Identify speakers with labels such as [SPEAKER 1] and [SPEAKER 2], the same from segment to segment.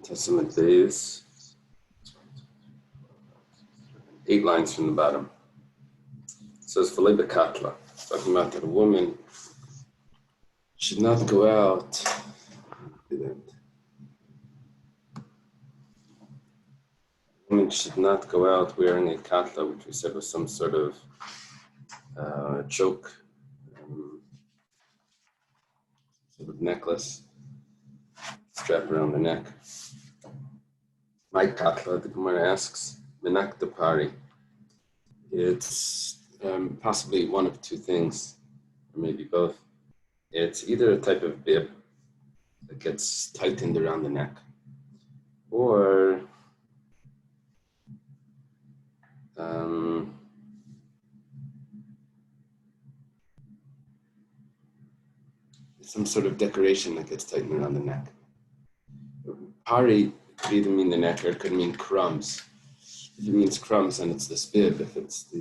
[SPEAKER 1] Testament days, 8 lines from the bottom. It says, V'lei bekatla, talking about that a woman should not go out. A woman should not go out wearing a katla, which we said was some sort of choke, sort of necklace, strap around the neck. My katla, the Gemara asks, menak the pari. It's possibly one of two things, or maybe both. It's either a type of bib that gets tightened around the neck, or some sort of decoration that gets tightened around the neck. Pari could either mean the neck or it could mean crumbs. If it means crumbs, then it's this bib. If it's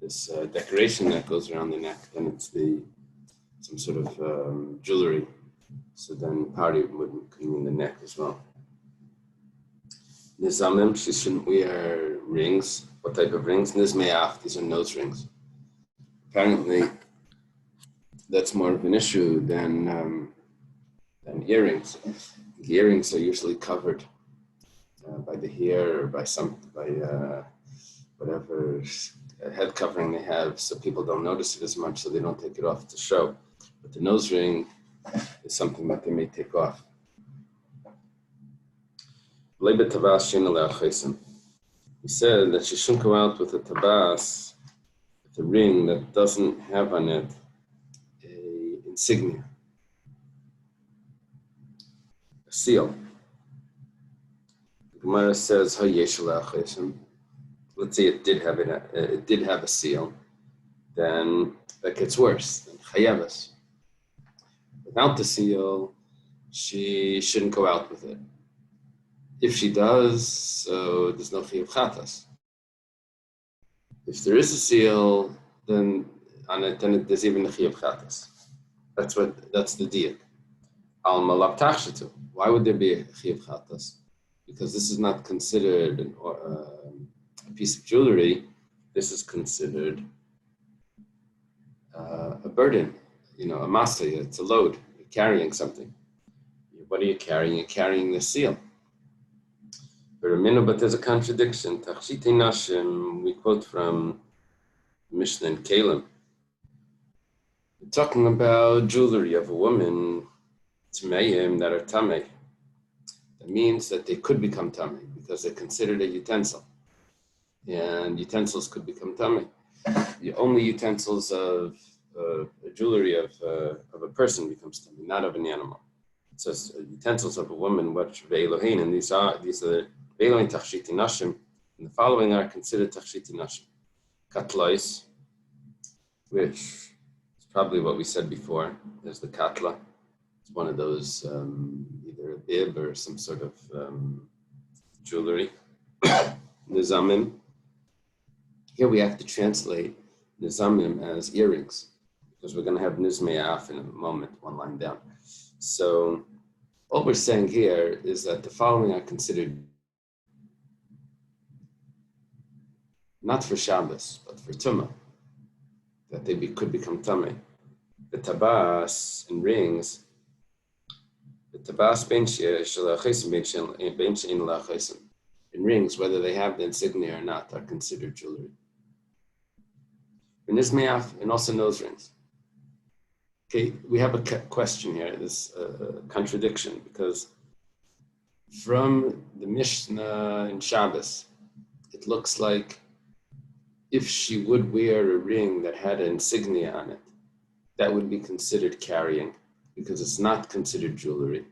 [SPEAKER 1] this decoration that goes around the neck, then it's some sort of jewelry. So then pari could mean the neck as well. Nizamim, she shouldn't wear rings. What type of rings? Nizmeaf, these are nose rings. Apparently, that's more of an issue than earrings. The earrings are usually covered by the hair or by whatever head covering they have, so people don't notice it as much, so they don't take it off to show. But the nose ring is something that they may take off. He said that she shouldn't go out with a tabas, with a ring that doesn't have on it a insignia, a seal. The Gemara says, let's say it did have a seal, then that gets worse than chayavas. Without the seal, she shouldn't go out with it. If she does, so there's no chiyav chatas. If there is a seal, then on it, there's even a chiyav chatas. That's the diak. Al malab tachshitu. Why would there be a chiyav chatas? Because this is not considered a piece of jewelry. This is considered a burden, a masaya. It's a load. You're carrying something. What are you carrying? You're carrying the seal. But there's a contradiction. Tachshiti nashim, we quote from Mishnah and Kalim. We're talking about jewelry of a woman, tmeim, that are tamei. That means that they could become tamei because they're considered a utensil. And utensils could become tamei. The only utensils of jewelry of a person becomes tamei, not of an animal. It says utensils of a woman, what ve'elohin, and these are ve'elohin tachshiti nashim, and the following are considered tachshiti nashim. Katlois, which is probably what we said before. There's the katla. It's one of those, either a bib or some sort of jewelry. Nizamim. Here we have to translate nizamim as earrings, because we're going to have nizmeaf in a moment, one line down. So all we're saying here is that the following are considered not for Shabbos, but for Tumah, that they could become tamei. The tabas and rings, the tabas in rings, whether they have the insignia or not, are considered jewelry. And also nose rings. Okay, we have a question here, this contradiction, because from the Mishnah in Shabbos, it looks like if she would wear a ring that had an insignia on it, that would be considered carrying, because it's not considered jewelry.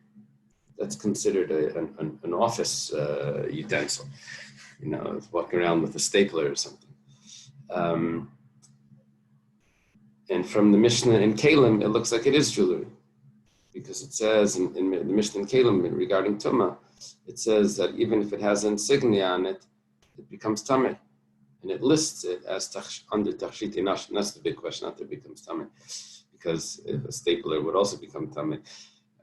[SPEAKER 1] That's considered an office utensil, walking around with a stapler or something. And from the Mishnah in Kalim, it looks like it is jewelry, because it says in the Mishnah in Kalim regarding Tumah, it says that even if it has an insignia on it, it becomes tamei, and it lists it as under tachshiti nashim. That's the big question, not that it becomes tamei, because if a stapler would also become tamei.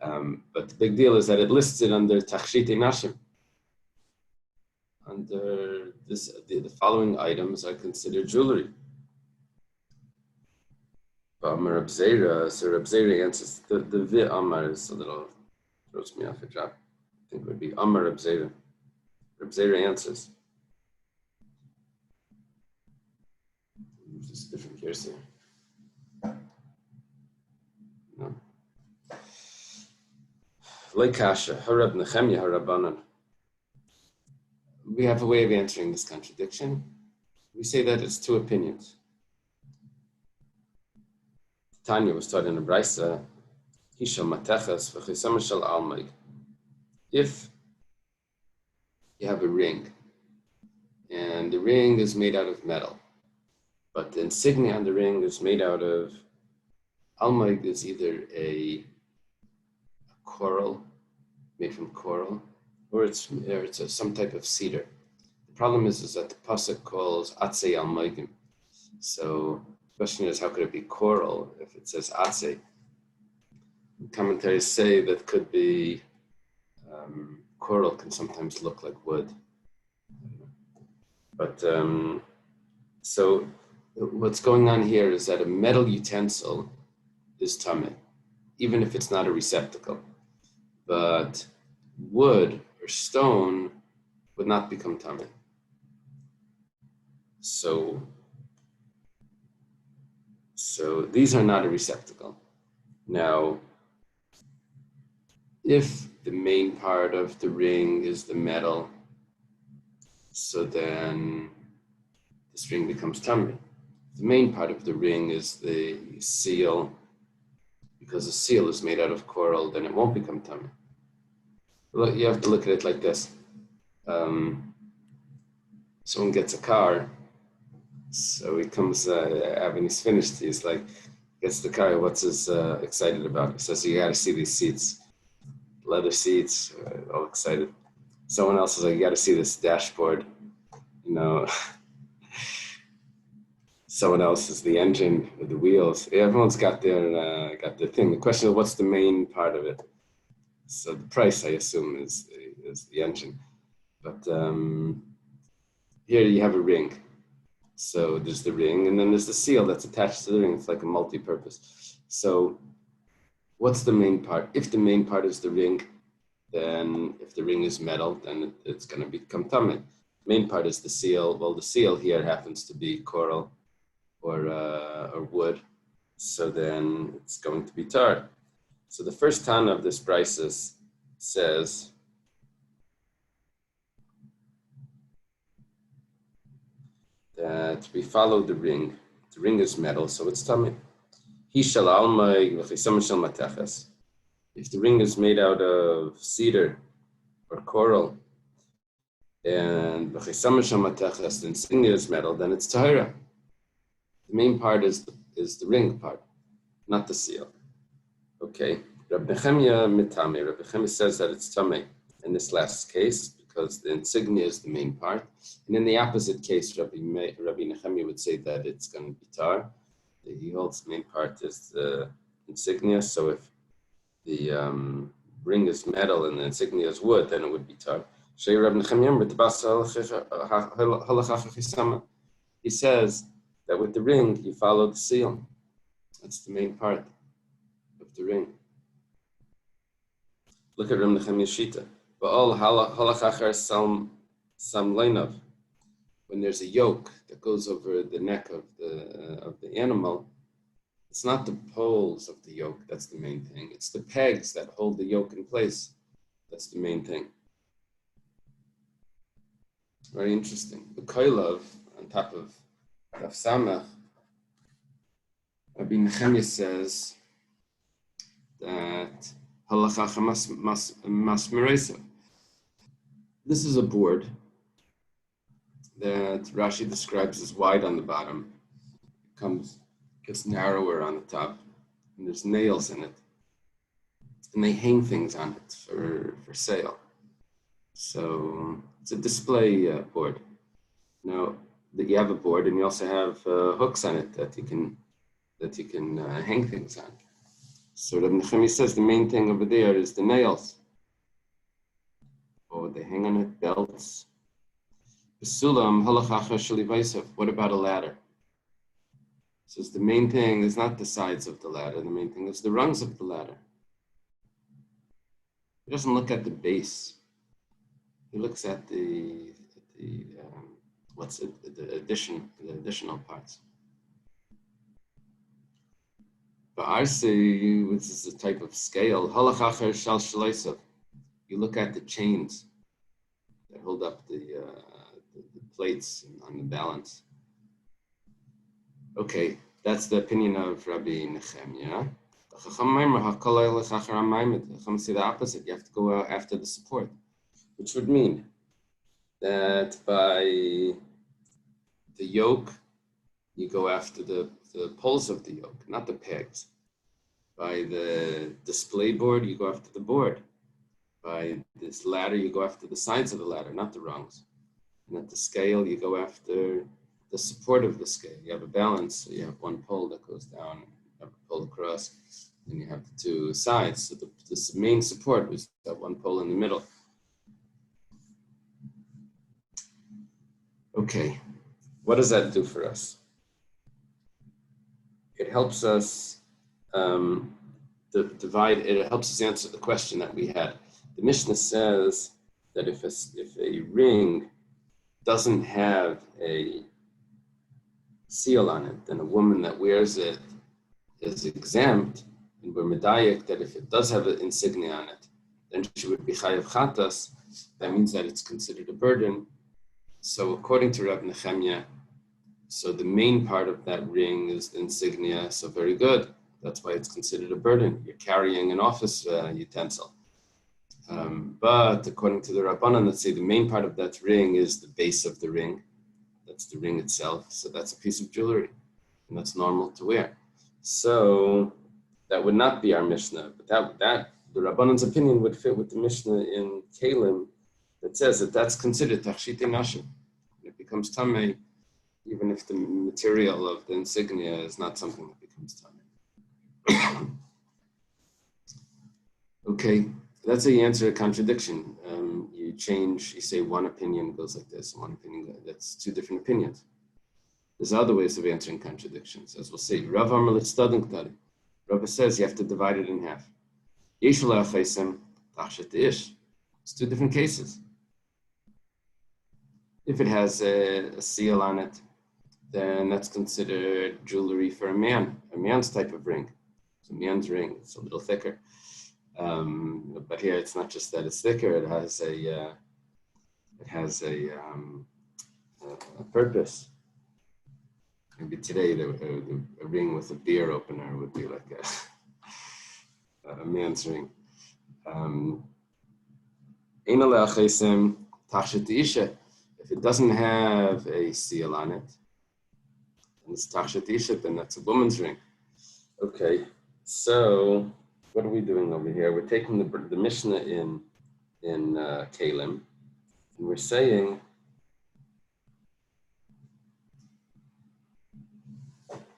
[SPEAKER 1] But the big deal is that it lists it under Tachshitei Nashim. Under this, the following items are considered jewelry. Amar Reb Zera, so Reb Zera answers, the Vi Amar is a little, throws me off a drop. I think it would be Amar Reb Zera. Reb Zera answers. Just different gears here. No. Leikasha, Harab Nechemya Harabanan. We have a way of answering this contradiction. We say that it's two opinions. Tanya was taught in a brisa, Hishal Matechas v'chisama shel almig. If you have a ring, and the ring is made out of metal, but the insignia on the ring is made out of almig, is either a coral, made from coral, or it's some type of cedar. The problem is that the pasuk calls atzei almigim. So the question is, how could it be coral if it says atzei? Commentaries say that could be coral can sometimes look like wood. But so what's going on here is that a metal utensil is tameh, even if it's not a receptacle. But wood or stone would not become tameh. So these are not a receptacle. Now, if the main part of the ring is the metal, so then this ring becomes tameh. The main part of the ring is the seal. Because the seal is made out of coral, then it won't become tameh. Look, you have to look at it like this. Someone gets a car, so he comes, when he's finished, he's like, gets the car, what's his excited about? He says, you gotta see these seats, leather seats, all excited. Someone else is like, you gotta see this dashboard, you know. Someone else is the engine with the wheels. Everyone's got their thing. The question is, what's the main part of it? So the price, I assume, is the engine. But here you have a ring. So there's the ring, and then there's the seal that's attached to the ring. It's like a multi-purpose. So what's the main part? If the main part is the ring, then if the ring is metal, then it's going to become tameh. Main part is the seal. Well, the seal here happens to be coral or wood, so then it's going to be tar. So the first Tana of this brisa says that we follow the ring. The ring is metal, so it's tameh. Hishal almay v'chisam shel matechas. If the ring is made out of cedar or coral, and v'chisam shel matechas, the insignia is metal, then it's tahira. The main part is the ring part, not the seal. Okay. Rabbi Nechemya mitame. Rabbi Nechemya says that it's tameh in this last case because the insignia is the main part. And in the opposite case, Rabbi Nechemya would say that it's going to be tar. He holds the main part is the insignia. So if the ring is metal and the insignia is wood, then it would be tar. He says that with the ring, you follow the seal. That's the main part of the ring. Look at Rabbi Nechemya's shita. Ba'al halach achar sam leinav. When there's a yoke that goes over the neck of the animal, it's not the poles of the yoke that's the main thing. It's the pegs that hold the yoke in place. That's the main thing. Very interesting. The koilov on top of Daf Samach, Rabbi Nechemya says that this is a board that Rashi describes as wide on the bottom. It gets narrower on the top, and there's nails in it. And they hang things on it for sale. So it's a display board. Now, that you have a board, and you also have hooks on it that you can hang things on. So Rabbi Nechemia says the main thing over there is the nails. Oh, they hang on it, belts. What about a ladder? Says the main thing is not the sides of the ladder. The main thing is the rungs of the ladder. He doesn't look at the base. He looks at the additional parts. But Arsi, which is a type of scale, you look at the chains that hold up the plates on the balance. Okay, that's the opinion of Rabbi Nechemia. The Chacham say the opposite. You have to go out after the support, which would mean that by the yoke, you go after the poles of the yoke, not the pegs. By the display board, you go after the board. By this ladder, you go after the sides of the ladder, not the rungs. And at the scale, you go after the support of the scale. You have a balance, so you have one pole that goes down, you have a pole across, and you have the two sides. So the main support was that one pole in the middle. Okay, what does that do for us? It helps us divide. It helps us answer the question that we had. The Mishnah says that if a ring doesn't have a seal on it, then a woman that wears it is exempt, and we're medayek that if it does have an insignia on it, then she would be chayav chatas. That means that it's considered a burden. So according to Rabbi Nechemia, so the main part of that ring is the insignia, so very good. That's why it's considered a burden. You're carrying an office utensil. But according to the Rabbanan, let's say the main part of that ring is the base of the ring. That's the ring itself. So that's a piece of jewelry, and that's normal to wear. So that would not be our Mishnah, but that the Rabbanan's opinion would fit with the Mishnah in Kalim that says that that's considered tachshitei nashim. It becomes tamei, even if the material of the insignia is not something that becomes tamei. Okay. That's how you answer a contradiction. You say one opinion goes like this, one opinion, that's two different opinions. There's other ways of answering contradictions. As we'll see, Rabbi says you have to divide it in half. It's two different cases. If it has a seal on it, then that's considered jewelry for a man's type of ring. It's a man's ring, it's a little thicker. But here it's not just that it's thicker; it has a purpose. Maybe today a ring with a beer opener would be like a man's ring. If it doesn't have a seal on it, and it's tachshet isha, then that's a woman's ring. Okay, so. What are we doing over here? We're taking the Mishnah in Kalim, and we're saying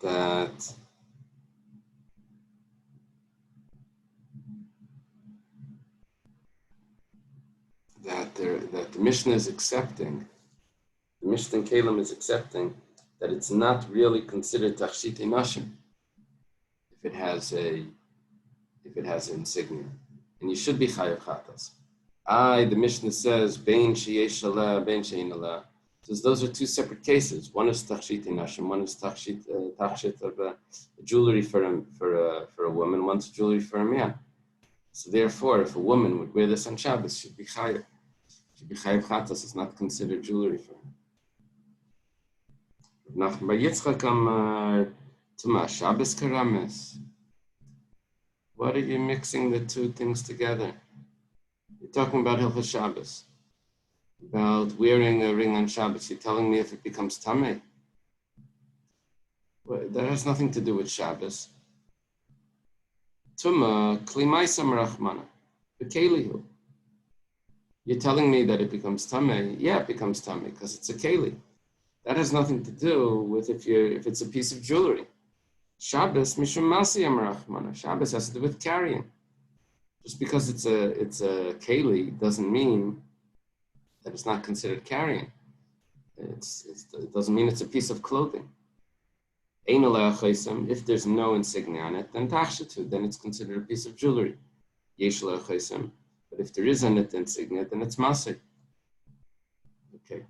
[SPEAKER 1] that the Mishnah is accepting. The Mishnah in Kalim is accepting that it's not really considered tachshitei nashim if it has an insignia, and you should be chayav chatas. The Mishnah says bein sheyesh alah, bein she'ein alah. Says those are two separate cases. One is tachshitei nashim, one is tachshit of jewelry for a woman. One's jewelry for a man. So therefore, if a woman would wear this on Shabbos, she'd be chayav. She'd be chayav chatas. It's not considered jewelry for her. Nachman bar Yitzchak amar tuma Shabbos karames. What are you mixing the two things together? You're talking about Hilchos Shabbos, about wearing a ring on Shabbos. You're telling me if it becomes tamei. Well, that has nothing to do with Shabbos. Tuma klimaisa merachmana b'kelihu. You're telling me that it becomes tamei. Yeah, it becomes tamei because it's a keli. That has nothing to do with if it's a piece of jewelry. Shabbos mishum masiyam rachmana. Shabbos has to do with carrying. Just because it's a keli doesn't mean that it's not considered carrying. It doesn't mean it's a piece of clothing. If there's no insignia on it, then tachshatu, then it's considered a piece of jewelry. But if there is an insignia, then it's masik. Okay.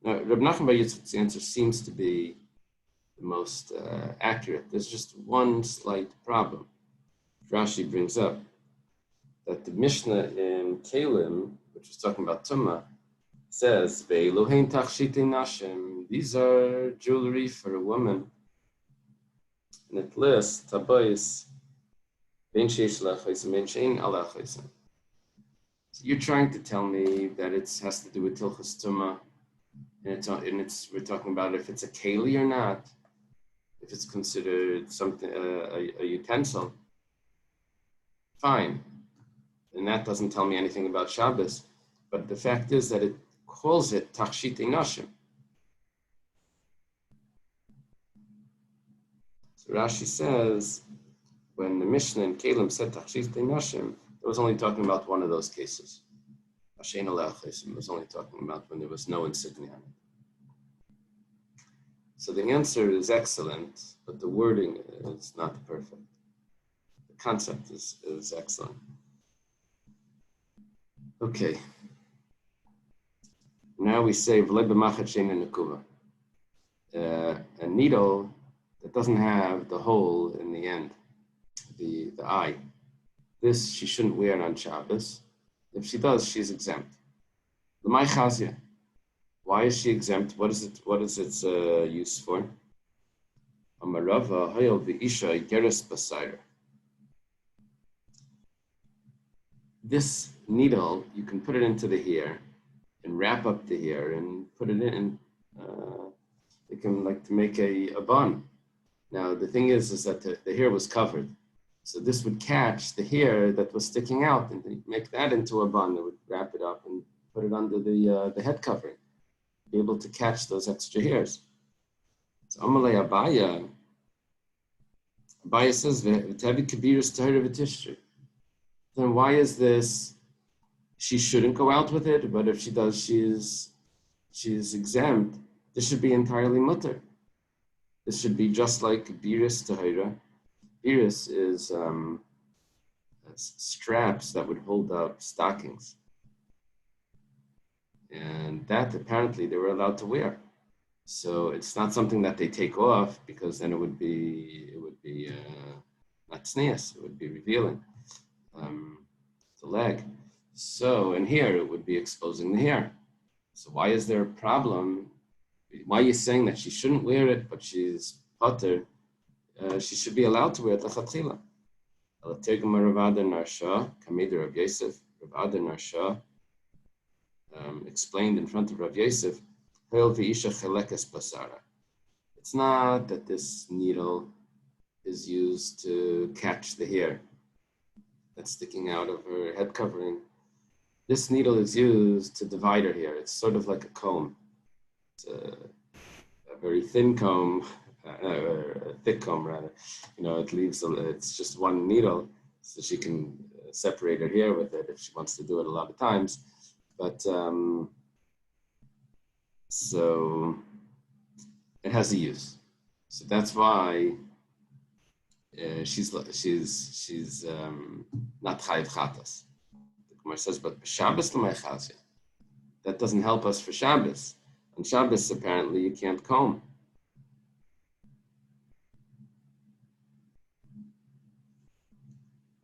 [SPEAKER 1] Now, Reb Nachman bar Yitzchak's answer seems to be the most accurate. There's just one slight problem. Rashi brings up that the Mishnah in Kalim, which was talking about Tumah, says, "Ve'elohein tachshitei nashim." These are jewelry for a woman. And it lists tabois ben sheish la'achosem ben shein ala achosem. So you're trying to tell me that it has to do with Tilchas Tumah, and we're talking about if it's a keli or not, if it's considered something a utensil. Fine, and that doesn't tell me anything about Shabbos. But the fact is that it calls it tachshitei nashim. So Rashi says, when the Mishnah in Kalim said tachshitei nashim, it was only talking about one of those cases. It was only talking about when there was no insignia on it. So the answer is excellent, but the wording is not perfect. The concept is excellent. Okay. Now we say a needle that doesn't have the hole in the end, the eye. This she shouldn't wear on Shabbos. If she does, she's exempt. L'may chazia. Why is she exempt? What is its use for? Amarava hayol v'isha geres basayra. This needle, you can put it into the hair and wrap up the hair and put it in. It can like to make a bun. Now the thing is that the hair was covered, so this would catch the hair that was sticking out and make that into a bun. It would wrap it up and put it under the head covering, be able to catch those extra hairs. So Amalei Abaya says v'tavi kabiras tahira v'tishri. Then why is this? She shouldn't go out with it, but if she does, she's exempt. This should be entirely mutter. This should be just like biris tahira. Biris is straps that would hold up stockings, and that apparently they were allowed to wear. So it's not something that they take off, because then it would be not tznius, it would be revealing the leg. So in here it would be exposing the hair. So why is there a problem? Why are you saying that she shouldn't wear it, but she's potter? She should be allowed to wear it l'chatchila. Rav Adar Narsha, Kameder Rav Yosef, Rav Adar Narsha explained in front of Rav Yosef, it's not that this needle is used to catch the hair that's sticking out of her head covering. This needle is used to divide her hair. It's sort of like a comb. It's a very thin comb, a thick comb rather. It's just one needle, so she can separate her hair with it if she wants to do it a lot of times. But so it has a use. So that's why she's not chayiv chatas. The Gemara says, but Shabbos l'may chazia. That doesn't help us for Shabbos. On Shabbos, apparently, you can't comb.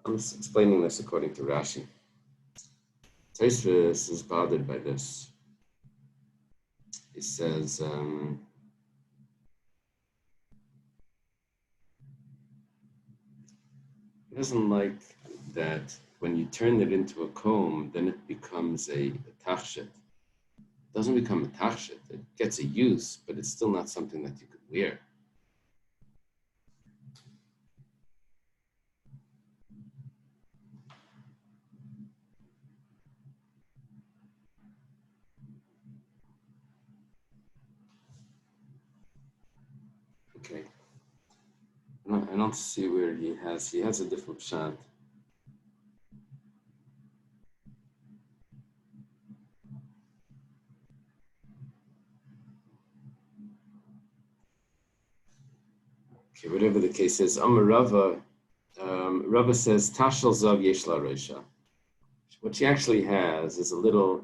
[SPEAKER 1] I'm explaining this according to Rashi. Tosfos is bothered by this. He says, he doesn't like that when you turn it into a comb, then it becomes a tachshit. It doesn't become a tachshit. It gets a use, but it's still not something that you could wear. Okay. I don't see where he has a different shot. Okay, whatever the case is, Amar Rava, Rava says, Tashal Zav Yesh La Reisha. What she actually has is a little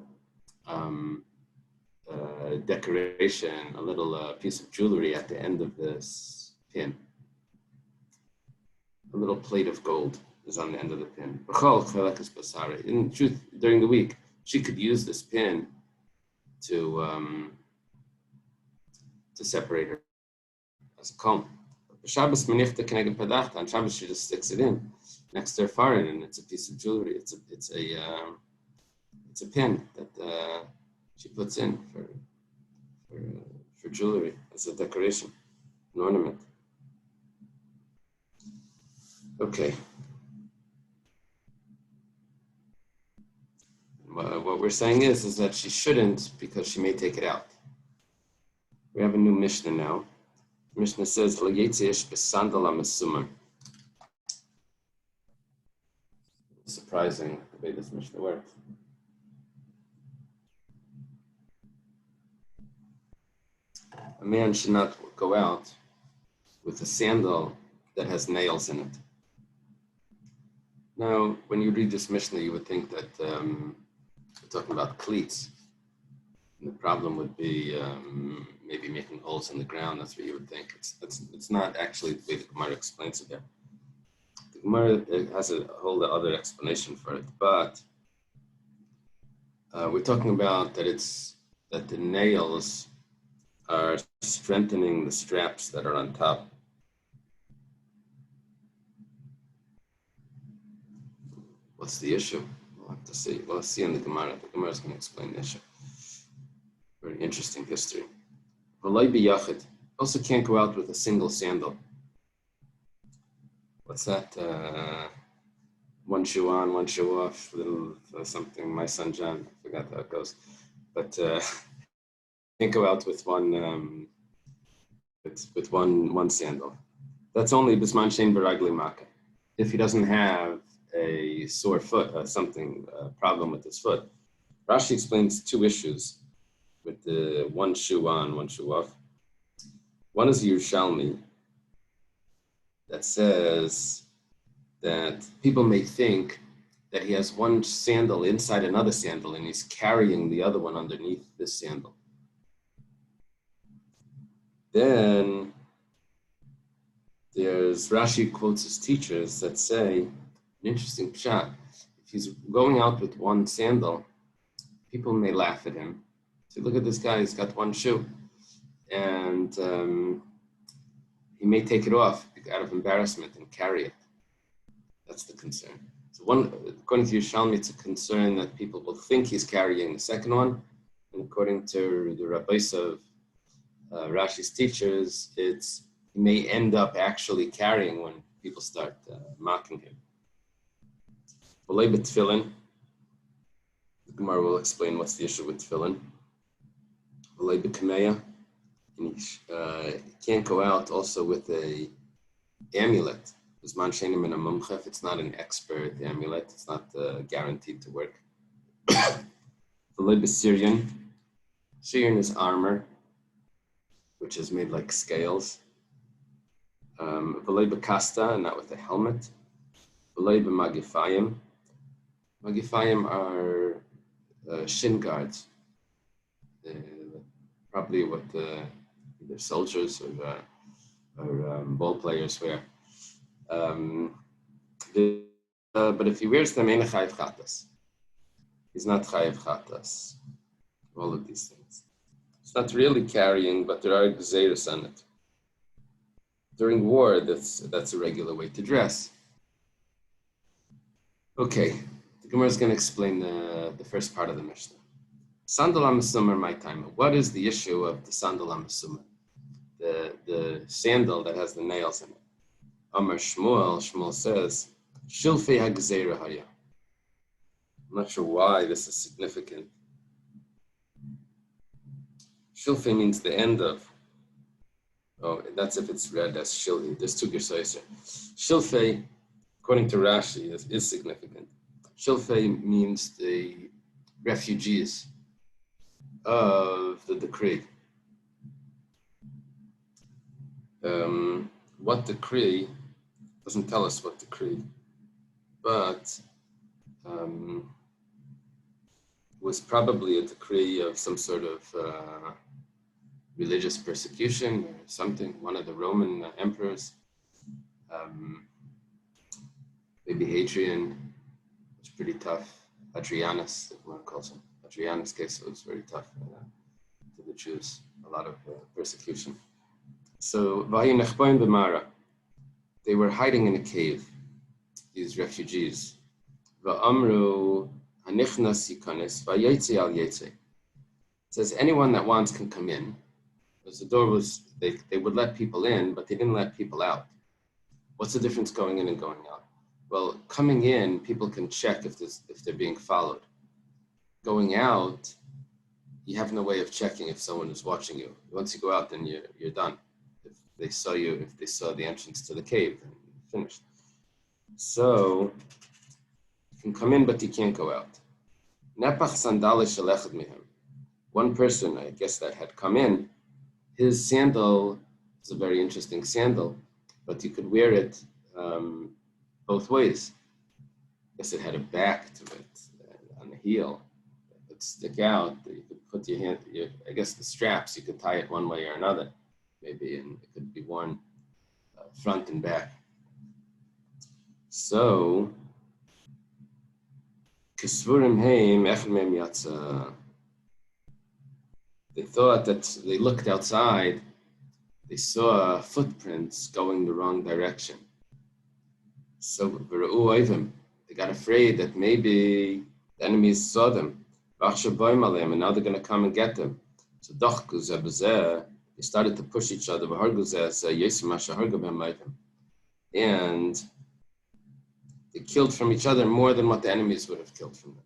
[SPEAKER 1] decoration, a little piece of jewelry at the end of this pin. A little plate of gold is on the end of the pin. In truth, during the week, she could use this pin to separate her as a comb. Shabbos Manichta Keneged Padachta. On Shabbos, she just sticks it in next to her forehead, and it's a piece of jewelry. It's a pin that she puts in for jewelry as a decoration, an ornament. Okay. What we're saying is that she shouldn't, because she may take it out. We have a new Mishnah now. The Mishnah says, surprising the way this Mishnah works. A man should not go out with a sandal that has nails in it. Now, when you read this Mishnah, you would think that we're talking about cleats. And the problem would be maybe making holes in the ground. That's what you would think. It's not actually the way the Gemara explains it there. The Gemara has a whole other explanation for it, but we're talking about that the nails are strengthening the straps that are on top. What's the issue? We'll have to see. We'll see in the Gemara. The Gemara is going to explain the issue. Very interesting history. Also can't go out with a single sandal. What's that? One shoe on, one shoe off, little something. My son John, I forgot how it goes. But can't go out with one one sandal. That's only bisman shein baragli maka. If he doesn't have a sore foot, problem with his foot. Rashi explains two issues with the one shoe on, one shoe off. One is Yerushalmi that says that people may think that he has one sandal inside another sandal and he's carrying the other one underneath this sandal. Then there's Rashi quotes his teachers that say, an interesting pshat, if he's going out with one sandal, people may laugh at him. So look at this guy, he's got one shoe. And he may take it off out of embarrassment and carry it. That's the concern. So according to Yerushalmi, it's a concern that people will think he's carrying the second one. And according to the Rabbi of Rashi's teachers, he may end up actually carrying when people start mocking him. V'lei b'tefillin. The Gemara will explain what's the issue with tefillin. V'lei b'kameya. And he can't go out also with a amulet. If it's not an expert amulet, it's not guaranteed to work. V'lei b'siryan. Siryan is armor, which is made like scales. V'lei b'kasta, and not with a helmet. V'lei b'magifayim. Magifayim are shin guards. Probably what either soldiers or ball players wear. But if he wears them, he's not chayiv chatas. All of these things. It's not really carrying, but there are gzeiros on it. During war, that's a regular way to dress. Okay, the Gemara is going to explain the first part of the Mishnah. Sandal HaMesumar my time. What is the issue of the sandal HaMesumar? The sandal that has the nails in it. Amar Shmuel says, Shilfei HaGzeira Haya. I'm not sure why this is significant. Shilfei means the end of. Oh, that's if it's read as Shilhi. There's two Girsayos. Shilfei, according to Rashi, is significant. Shilfei means the refugees of the decree. What decree doesn't tell us what decree, but was probably a decree of some sort of religious persecution or something. One of the Roman emperors, maybe Hadrian, was pretty tough. Adrianus, if one calls him. Adrianus' case was very tough to the Jews, a lot of persecution. So, they were hiding in a cave, these refugees. It says anyone that wants can come in, because the door was, they would let people in, but they didn't let people out. What's the difference going in and going out? Well, coming in, people can check if they're being followed. Going out, you have no way of checking if someone is watching you. Once you go out, then you're done. If they saw you, if they saw the entrance to the cave, then you're finished. So, you can come in, but you can't go out. One person, I guess, that had come in, his sandal is a very interesting sandal, but you could wear it both ways. I guess it had a back to it, on the heel. It would stick out. You could put your hand, I guess the straps, you could tie it one way or another, maybe, and it could be worn front and back. So, they thought that they looked outside, they saw footprints going the wrong direction. So they got afraid that maybe the enemies saw them, and now they're going to come and get them. So they started to push each other, and they killed from each other more than what the enemies would have killed from them.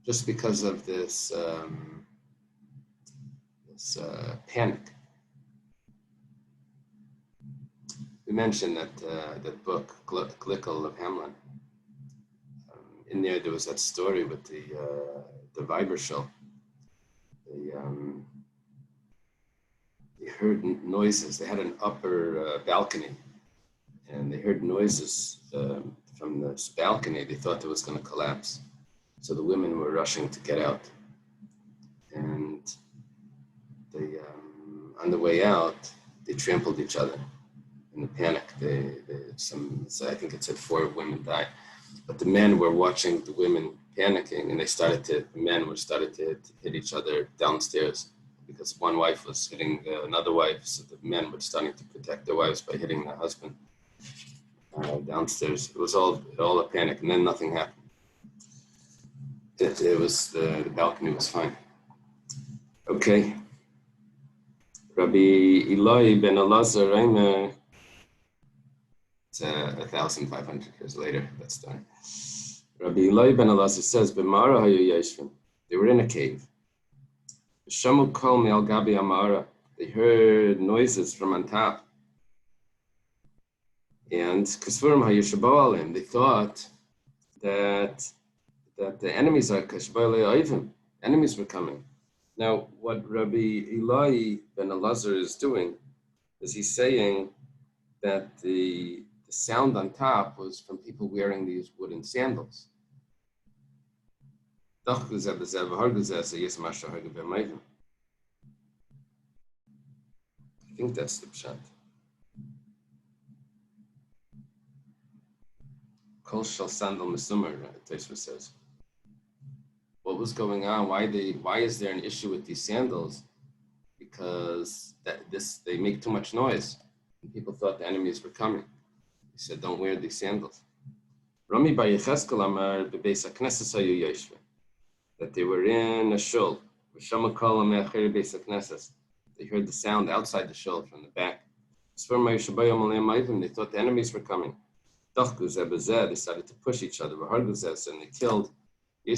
[SPEAKER 1] Just because of this panic. We mentioned that book, Glickle of Hamlin. In there was that story with the Weiberschel. They heard noises. They had an upper balcony, and they heard noises from this balcony. They thought it was going to collapse. So the women were rushing to get out. And they, on the way out, they trampled each other. In the panic, I think it said 4 women died. But the men were watching the women panicking, and the men were started to hit each other downstairs because one wife was hitting another wife, so the men were starting to protect their wives by hitting their husband downstairs. It was all a panic, and then nothing happened. It was the balcony was fine. Okay. Rabbi Eily ben Elazar Reimer. It's 1,500 years later. That's done. Rabbi Eily ben Elazar says, "B'mara hayu yeshvin." They were in a cave. Shamu kol me'al gabi amara. They heard noises from on top. And kasvurim hayu shabo alim. They thought that the enemies are kashbale oivim. Enemies were coming. Now, what Rabbi Eily ben Elazar is doing is he's saying that the sound on top was from people wearing these wooden sandals. I think that's the pshat. Kol shel sandal mesumar, Tosfos says. What was going on? Why is there an issue with these sandals? Because they make too much noise. And people thought the enemies were coming. He said, "Don't wear these sandals." Rami bar Yecheskel amar bebeis hakneses hayu yoshvin. That they were in a shul. V'shama kol me'acher beis hakneses. They heard the sound outside the shul from the back. They thought the enemies were coming. They started to push each other, and they killed. Here,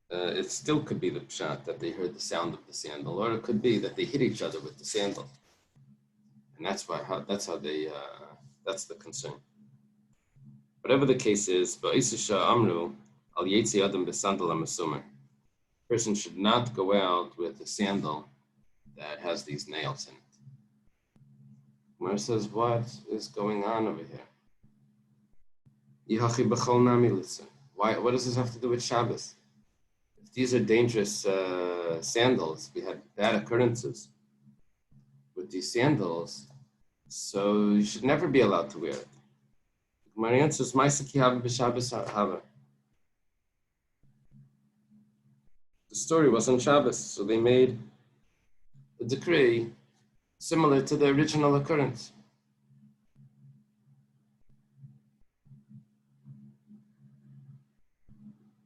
[SPEAKER 1] it still could be the pshat that they heard the sound of the sandal, or it could be that they hit each other with the sandal, and that's how they that's the concern. Whatever the case is, amru al yetzi adam besandal amasumer. Person should not go out with a sandal that has these nails in it. Mar says, what is going on over here? Why? What does this have to do with Shabbos? If these are dangerous sandals, we had bad occurrences with these sandals, so you should never be allowed to wear it. My answer is, the story was on Shabbos, so they made a decree similar to the original occurrence.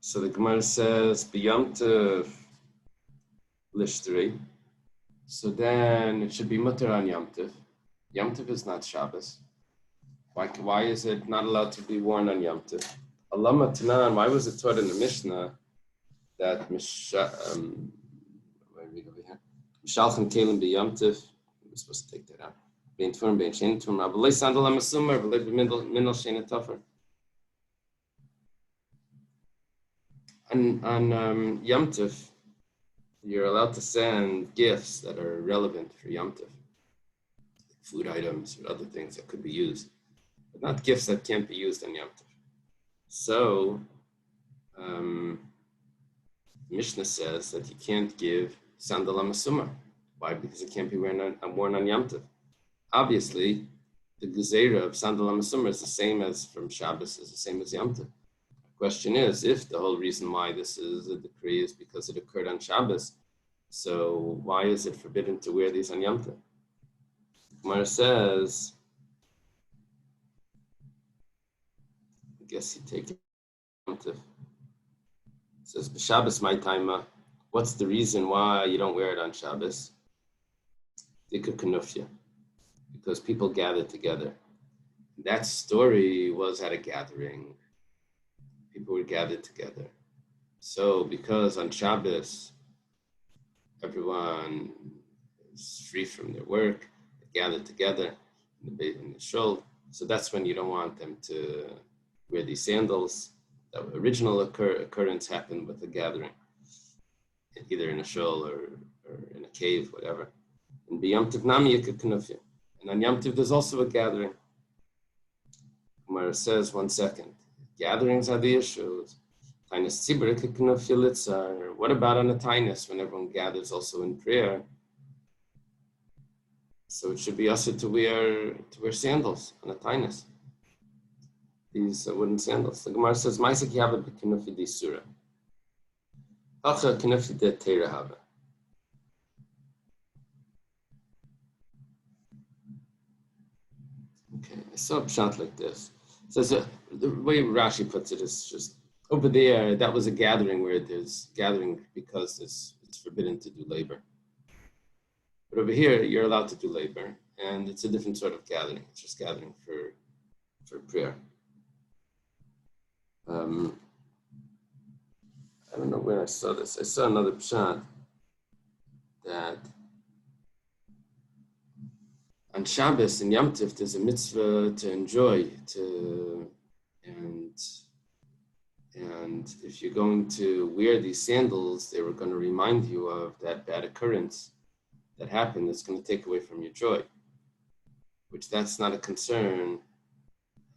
[SPEAKER 1] So the Gemara says, B'yam Tov lishtri. So then it should be mutter on Yom Tov. Yom Tov is not Shabbos. Why is it not allowed to be worn on Yom Tov? Alama Tanan, why was it taught in the Mishnah that Mishalchem Kalim B'yam Tov, we're supposed to take that out. Bein Tfurim, Bein Shein Tfurim, Avalei Sandal HaMasumar, Avalei B'Minal Shein HaTafer. On Yom Tov, you're allowed to send gifts that are relevant for Yom Tov, food items or other things that could be used, but not gifts that can't be used on Yom Tov. So, Mishnah says that you can't give sandal HaMasumar. Why? Because it can't be worn on Yom Tov. Obviously, the gezeira of sandal HaMasumar is the same as from Shabbos, is the same as Yom Tov. Question is, if the whole reason why this is a decree is because it occurred on Shabbos, so why is it forbidden to wear these on Yom Tov? Gemara says, I guess you take it Yom Tov. It says, B'Shabbos my time, what's the reason why you don't wear it on Shabbos? Dika Kanufya, because people gather together. That story was at a gathering. People were gathered together. So because on Shabbos, everyone is free from their work, they gather together in the shul. So that's when you don't want them to wear these sandals. The original occurrence happened with the gathering, either in a shul or in a cave, whatever. And B'Yam Tov Nami Yekut. And on Yom Tov, there's also a gathering. Gemara says, 1 second. Gatherings are the issues. What about on a tainus when everyone gathers also in prayer? So it should be also to wear sandals on a tainus. These wooden sandals. The Gemara says, "Ma'aseh kihava b'kinufi disura. Hacha kinufi de teira hava." Okay, I saw a pshat like this. So the way Rashi puts it is just over there, that was a gathering where there's gathering because it's forbidden to do labor. But over here, you're allowed to do labor, and it's a different sort of gathering. It's just gathering for prayer. I don't know where I saw this. I saw another pshat that on Shabbos and Yom Tov, there's a mitzvah to enjoy, and if you're going to wear these sandals, they were going to remind you of that bad occurrence that happened. That's going to take away from your joy, which that's not a concern.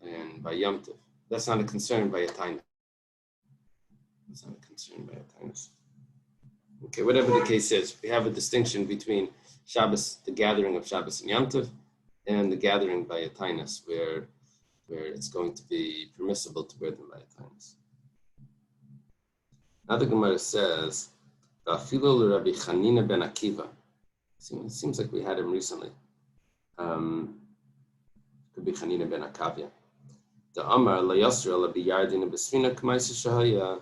[SPEAKER 1] And by Yom Tov, that's not a concern by a tainus. That's not a concern by a tainus. Okay, whatever the case is, we have a distinction between Shabbos, the gathering of Shabbos and Yom Tov, and the gathering by a tainus, where it's going to be permissible to wear them by a tainus. Now the Gemara says, "Va'afilo Rabbi Chanina ben Akiva." It seems like we had him recently. Could be Chanina ben Akavia. The Amar la Yasra la biyardin b'sfina k'maisa shahaya.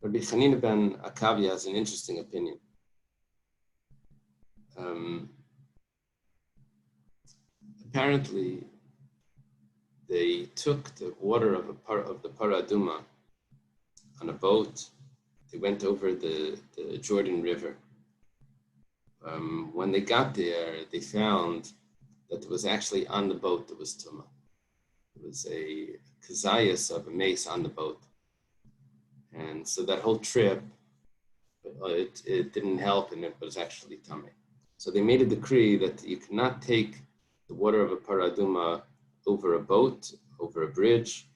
[SPEAKER 1] Rabbi Chanina ben Akavia has an interesting opinion. Apparently, they took the water of the Paraduma on a boat. They went over the Jordan River. When they got there, they found that there was actually on the boat there was tumah. There was a kazayas of a mace on the boat. And so that whole trip, it didn't help, and it was actually tummy. So they made a decree that you cannot take the water of a paraduma over a boat, over a bridge,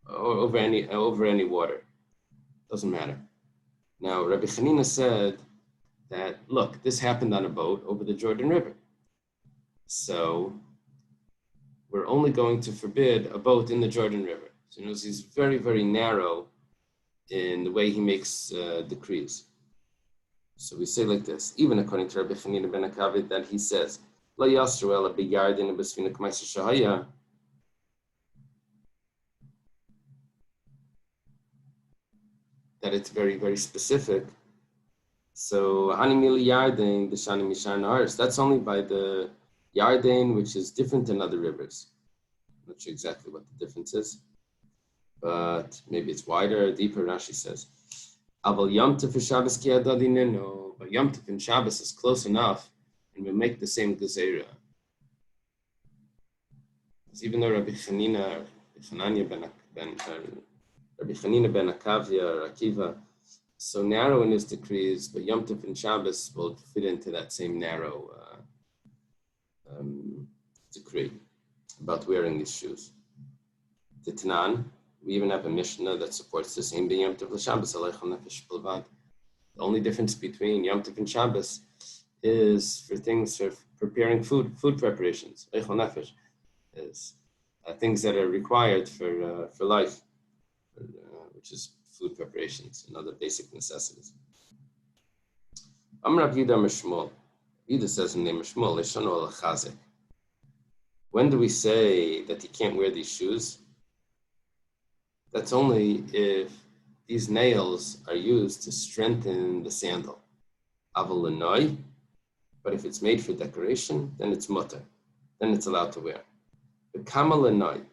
[SPEAKER 1] or over any water. Doesn't matter. Now, Rabbi Chanina said that, look, this happened on a boat over the Jordan River. So we're only going to forbid a boat in the Jordan River. So he's very, very narrow in the way he makes decrees. So we say like this, even according to Rabbi Chanina ben Akavid, that he says, La yasru ela b'yardin b'sfina k'maisa shahaya, that it's very, very specific. So Hani mili Yarden, the Shani Mishar Nahars, that's only by the Yarden, which is different than other rivers. I'm not sure exactly what the difference is, but maybe it's wider or deeper, Rashi says. Aval Yom Tov Shabbos ki adadineno, but Yom Tov and Shabbos is close enough, and we'll make the same gezerah. Even though Rabbi Chanina ben Akavia or Akiva, so narrow in his decrees, but Yom Tov and Shabbos will fit into that same narrow decree about wearing these shoes. The Tanan, we even have a Mishnah that supports the same Yom Tov l'Shabbos aleichel nefesh b'levad. The only difference between Yom Tov and Shabbos is for things for preparing food preparations. Aleichel nefesh is things that are required for life, which is food preparations and other basic necessities. Amar Rav Yudah Mishmol. Yudah says in the name of Shmuel, Leshano al Chazik. When do we say that he can't wear these shoes? That's only if these nails are used to strengthen the sandal. Aval lenoi, but if it's made for decoration, then it's mutter. Then it's allowed to wear. But kama lenoi.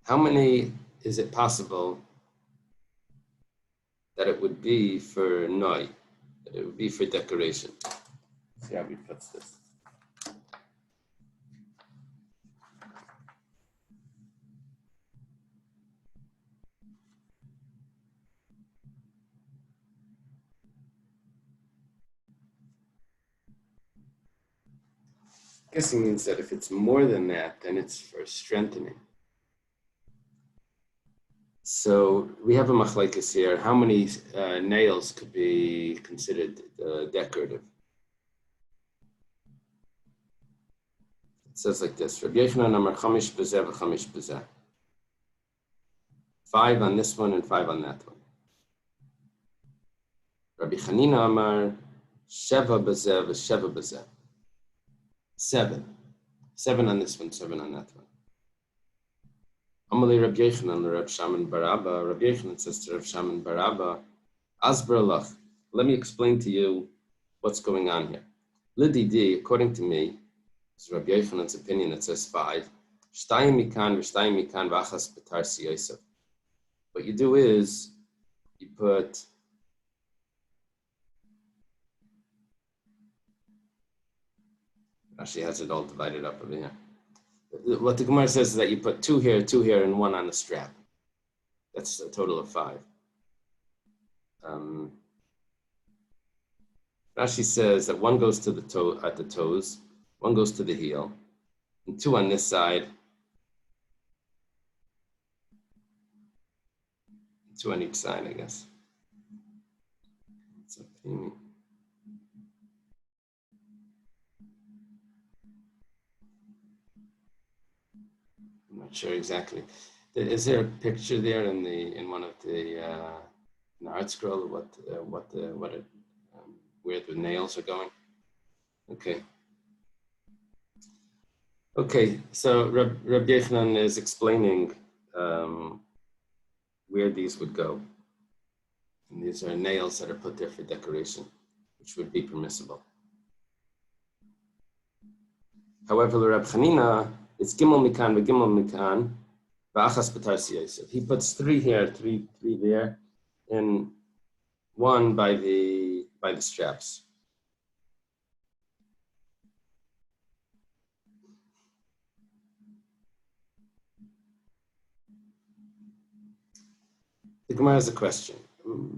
[SPEAKER 1] How many is it possible that it would be for noi, that it would be for decoration? Let's see how he puts this. I guess he means that if it's more than that, then it's for strengthening. So we have a machlekes here. How many nails could be considered decorative? It says like this: Rabbi Yochanan amar chamish b'zeh v'chamish b'zeh. 5 on this one and 5 on that one. Rabbi Chanina amar sheva b'zeh v'sheva b'zeh. 7 on this one, 7 on that one. Amalei Rabbi Yochanan, Rabbi Shaman Barabba. Rabbi Yochanan says to Rabbi Shaman Barabba, Asber lach, let me explain to you what's going on here. Lididi, according to me, this is Rabbi Yochanan's opinion, it says 5. Shtayim mikan v'shtayim mikan v'achas b'tar siyosef. What you do is, you put Rashi has it all divided up over here. What the Gemara says is that you put 2 here, 2 here, and 1 on the strap. That's a total of 5. Rashi says that 1 goes to the toe at the toes, 1 goes to the heel, and 2 on this side, 2 on each side, I guess. It's up to me. I'm not sure exactly. Is there a picture there in one of the in the art scroll of where the nails are going? Okay. So Rabbi Yochanan is explaining where these would go, and these are nails that are put there for decoration, which would be permissible. However, the Rabbi Chanina, it's gimel mikan v'gimel mikan, He puts three here, three there, and one by the straps. The Gemara has a question.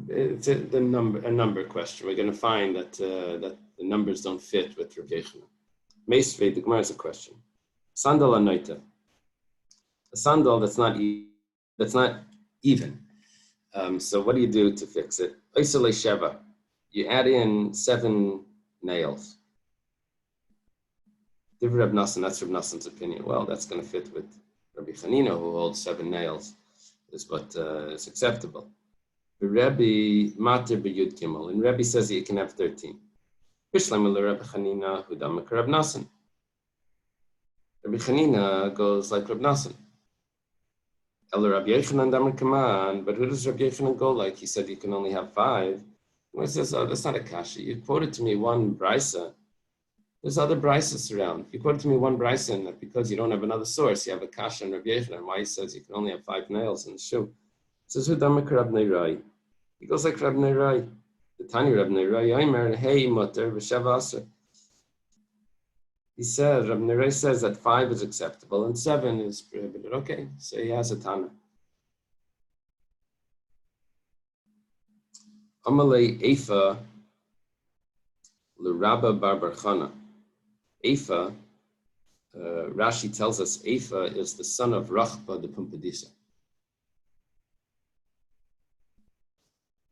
[SPEAKER 1] It's a number question. We're going to find that that the numbers don't fit with Rabbi Yochanan. Meisvei, the Gemara has a question. Sandal anoita. A sandal that's not even. So what do you do to fix it? Oisele sheva. You add in 7 nails. Divrei Reb Nassan, that's Reb Nassan's opinion. Well, that's going to fit with Rabbi Chanina, who holds 7 nails, is what is acceptable. The Rabbi mater b'yud gimel, and Rabbi says that you can have 13. Bishlam Rabbi Chanina, who damak Reb Nassan. Rabbi Chanina goes like Reb Nassan. El Rabbi Yochanan damak kaman, but who does Rabbi Yochanan go like? He said you can only have 5. He says, oh, that's not a kasha. You quoted to me one brisa. There's other brises around. You quoted to me one brisa, and that because you don't have another source, you have a kasha and Rabbi Yochanan. Why he says you can only have 5 nails in the shoe? He says, who damak Rab Neirai? He goes like Rab Neirai. The Tani Rab Neirai, Yomer, hey mutter, v'sheva aser. He said, Rab Neirai says that 5 is acceptable and 7 is prohibited. Okay, so he has a Tana. Amalei Eifa l'Rabba bar bar Chana. Eifa, Rashi tells us Eifa is the son of Rachba the Pumpadisa.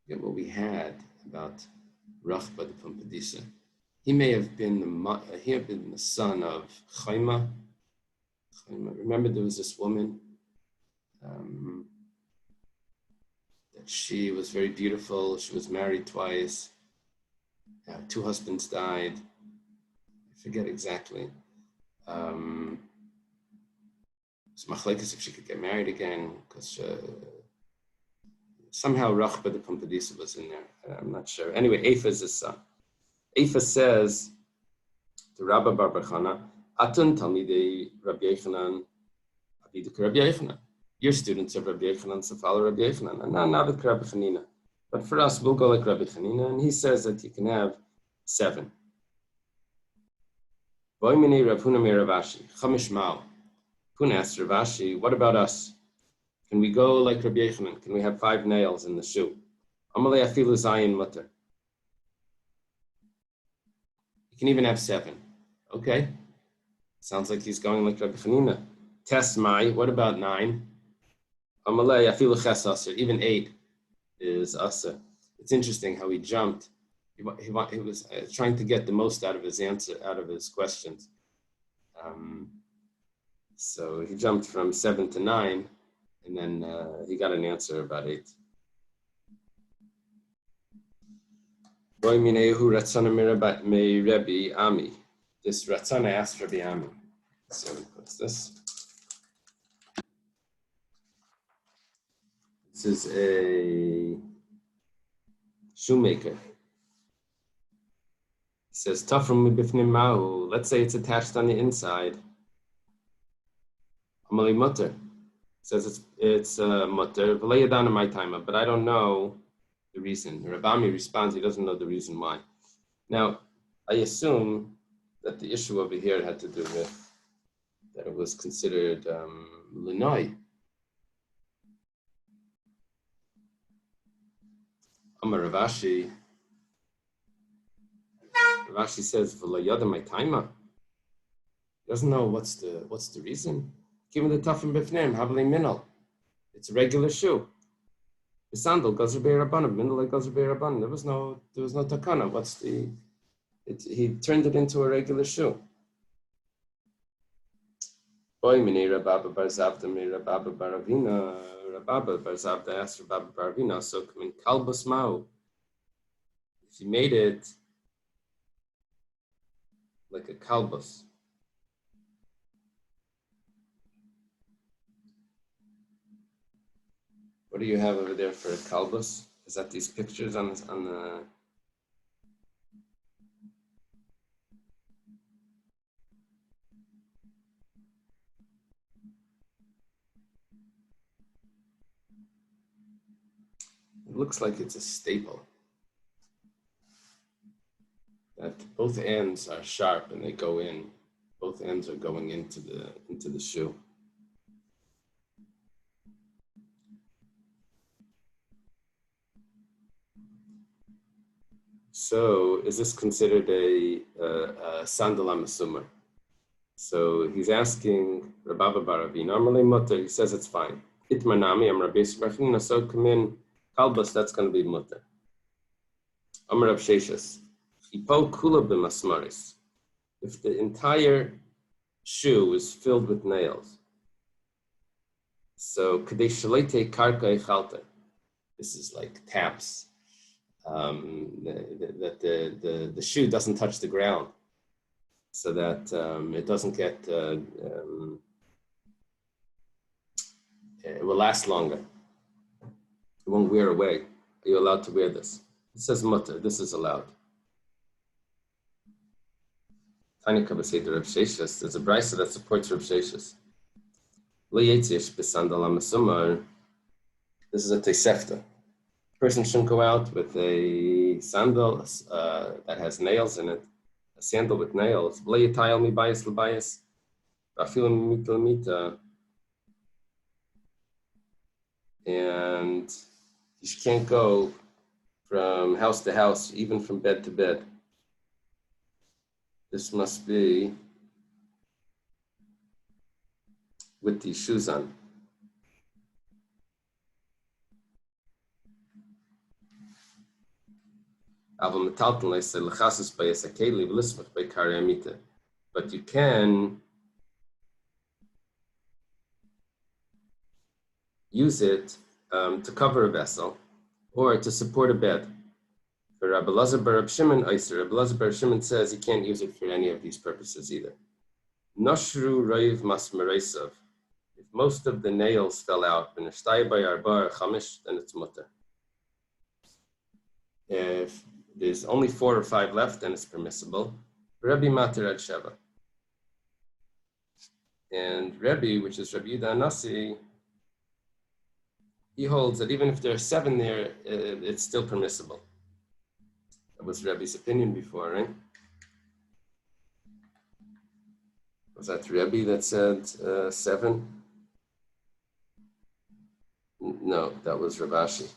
[SPEAKER 1] Forget what we had about Rachba the Pumpadisa. He may have been the son of Chayma. Remember, there was this woman that she was very beautiful. She was married twice. 2 husbands died. I forget exactly. It's machlekes if she could get married again, because somehow Rachba the Pumpadisa was in there. I'm not sure. Anyway, Eifa is his son. Eifa says to Rabba bar bar Chana, Atun talmidei Rabbi Yochanan, abiduk Rabbi Yochanan. You're students of Rabbi Yochanan, so follow Rabbi Yochanan, and not with Rabbi Chanina. But for us, we'll go like Rabbi Chanina, and he says that you can have 7. Boimini Rav Huna mir Rav Ashi, Chamish Mao. Huna asked Rav Ashi, what about us? Can we go like Rabbi Yochanan? Can we have 5 nails in the shoe? Amalei afilu zayin mutter. You can even have 7. Okay. Sounds like he's going like Rabbi Chanina. Test mai, what about 9? Amalei afilu ches aser, even 8 is aser. It's interesting how he jumped. He was trying to get the most out of his answer, out of his questions. So he jumped from 7 to 9, and then he got an answer about 8. Boy minehu ratzana me Rabbi Ami. This ratzana asked Rabbi Ami. So what's this? This is a shoemaker. He says, Tafrum bifnim mahu. Let's say it's attached on the inside. Amali mutter. Says it's mutter. V'leyadan my time, but I don't know the reason. Rabbi responds, he doesn't know the reason why. Now, I assume that the issue over here had to do with that it was considered linoi. Amar Ravashi. Ravashi says, "V'layada my taima." He doesn't know what's the reason. Given the tafim b'fneim, havli minal. It's a regular shoe. The sandal goes rabbanim, minal goes rabbanim. There was no takana. He turned it into a regular shoe. Boy, mini Rababa bar Zavda, mi Rababa bar Ravina. Rababa bar Zavda asked Rababa bar Ravina, so come in kalbus mau. If you made it like a kalbus. What do you have over there for a kalbus? Is that these pictures on the? It looks like it's a staple. That both ends are sharp and they go in. Both ends are going into the shoe. So is this considered a sandal amasumar? So he's asking Rabbi. Normally mutter, he says it's fine. Itmanami, I'm Rabbi Sbrachina, so come in, kalbas, that's going to be mutter. Amar Rav Sheshas, Ipo kula b'masmaris. If the entire shoe is filled with nails, so kadei shalete karka echalta. This is like taps. That the shoe doesn't touch the ground, so that it doesn't get, it will last longer. It won't wear away. Are you allowed to wear this? It says mutter, this is allowed. Tanya Kabasei Rav Sheshas, there's a brisa that supports Rav Sheshas. This is a tesefta. A person shouldn't go out with a sandal that has nails in it, a sandal with nails. And you can't go from house to house, even from bed to bed. This must be with these shoes on. But you can use it to cover a vessel or to support a bed. For Rabbi Lazar bar Reb Shimon, Rabbi Lazar bar Shimon says you can't use it for any of these purposes either. Nashru Raiv Masmaresav. If most of the nails fell out, then it's mutter. If there's only 4 or 5 left, then it's permissible. Rabbi Mater ad Sheva. And Rabbi, which is Rabbi Yudah Nasi, he holds that even if there are 7 there, it's still permissible. That was Rabbi's opinion before, right? Was that Rabbi that said 7? No, that was Rav Ashi.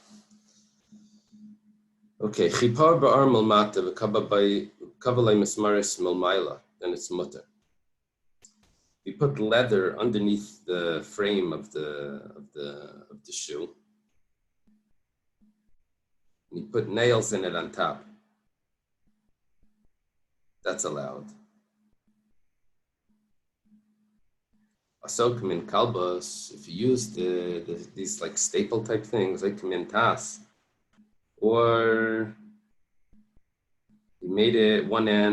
[SPEAKER 1] Okay, chipar ba'ar milmata v'kavalei mismaris milmaila, then it's mutter. We put leather underneath the frame of the shoe. We put nails in it on top. That's allowed. Also, come in kalbos. If you use these like staple type things, like come in tas, or you made it one end